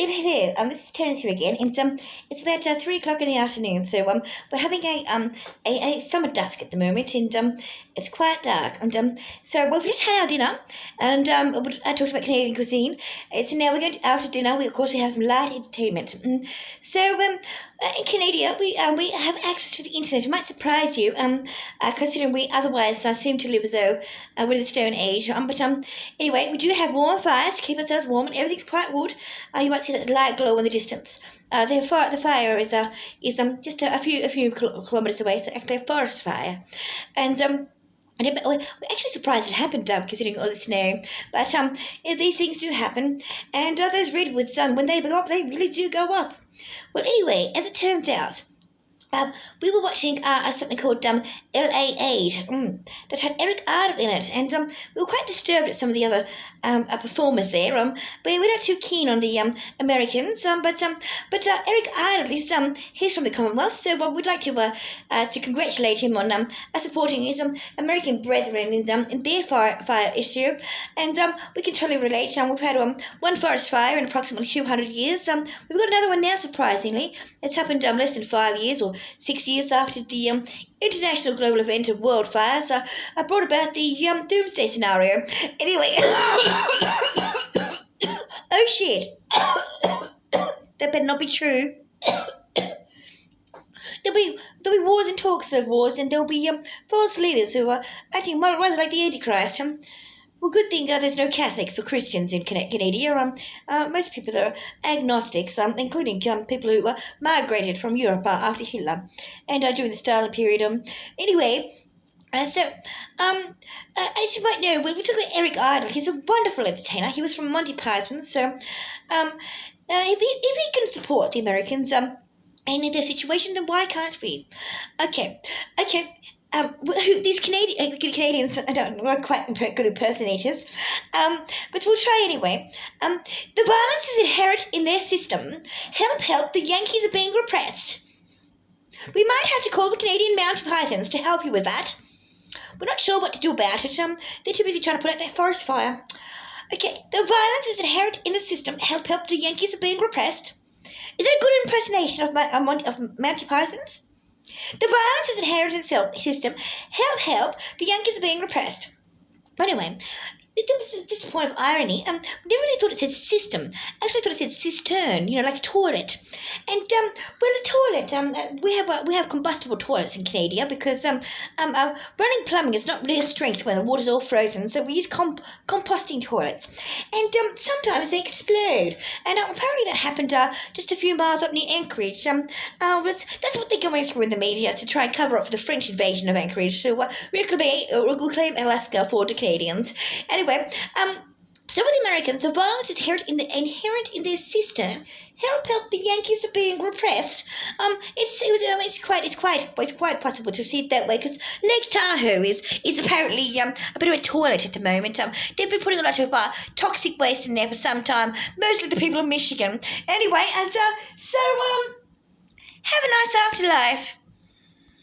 Hello, this is Terrance here again, and it's about 3 o'clock in the afternoon. So we're having a summer dusk at the moment, and it's quite dark. And so we've just had our dinner, and I talked about Canadian cuisine. So now we're going out to dinner. We of course we have some light entertainment. So in Canadia we have access to the internet. It might surprise you, considering we otherwise seem to live as though we're in the Stone Age. But anyway, we do have warm fires to keep ourselves warm, and everything's quite wood. You might see that light glow in the distance. The fire is just a few kilometres away. It's actually a forest fire, and we're actually surprised it happened, considering all the snow. But these things do happen, and those redwoods, when they go up, they really do go up. Well, anyway, as it turns out, we were watching something called LA8 that had Eric Idle in it, and we were quite disturbed at some of the other performers there. We're not too keen on the Americans, but Eric Idle, at least he's from the Commonwealth, so we'd like to congratulate him on supporting his American brethren in their fire issue, and we can totally relate. We've had one forest fire in approximately 200 years. We've got another one now, surprisingly. It's happened less than 5 years or 6 years after the international global event of world fires brought about the doomsday scenario. Anyway, oh shit, that better not be true. There'll be wars and talks of wars, and there'll be false leaders who are acting rather like the Antichrist. Well, good thing there's no Catholics or Christians in Canadia. Most people are agnostics, including people who migrated from Europe after Hitler and during the Stalin period. Anyway, as you might know, when we talk about Eric Idle, he's a wonderful entertainer. He was from Monty Python, so if he can support the Americans and in their situation, then why can't we? Okay. These Canadians, I don't know, are quite good impersonators, but we'll try anyway. The violence is inherent in their system. Help, the Yankees are being repressed. We might have to call the Canadian Monty Pythons to help you with that. We're not sure what to do about it. They're too busy trying to put out that forest fire. Okay, the violence is inherent in the system. Help, the Yankees are being repressed. Is that a good impersonation of Monty Pythons? The violence is inherent in the system. Help, the Yankees are being repressed. But anyway, there was just a point of irony. We never really thought it said system. Actually, I thought it said cistern, like a toilet. And, the toilet, we have combustible toilets in Canada because running plumbing is not really a strength when the water's all frozen, so we use composting toilets. And sometimes they explode. And apparently that happened just a few miles up near Anchorage. That's what they're going through in the media to try and cover up for the French invasion of Anchorage, to reclaim Alaska for the Canadians. Anyway, so with the Americans, the violence is inherent in their system. Help, the Yankees are being repressed. It's quite possible to see it that way, because Lake Tahoe is apparently a bit of a toilet at the moment. They've been putting a lot of toxic waste in there for some time, mostly the people of Michigan. Anyway, and so have a nice afterlife.